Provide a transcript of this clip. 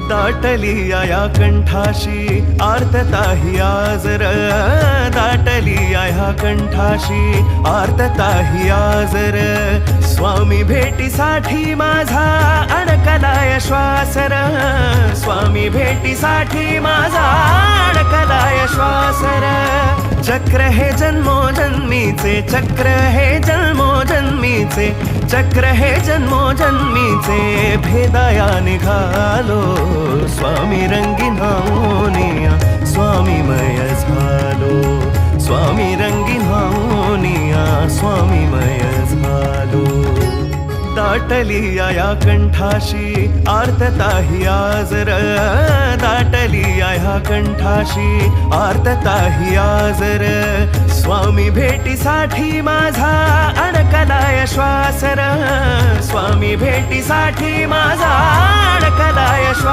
दाटली या कंठाशी आर्तता ही आजर, दाटली या कंठाशी आर्तता ही आजर, स्वामी भेटीसाठी माझा अडकलाय श्वासर, स्वामी भेटीसाठी माझा अडकलाय श्वासर. चक्र हे जन्मोजन्मीचे, चक्र हे जन्मोजन्मीचे, चक्र हे जन्मोजन्मीचे, भेदाया निघालो स्वामी रंगीन होनिया, स्वामीमय झालो, स्वामी रंगीन होनिया, स्वामीमय झालो. दाटली या कंठाशी आर्तता ही आजर, दाटली या कंठाशी आर्तता ही आजर, स्वामी भेटीसाठी माझा अडकलाय श्वासर, स्वामी भेटीसाठी माझा अडकलाय श्वास.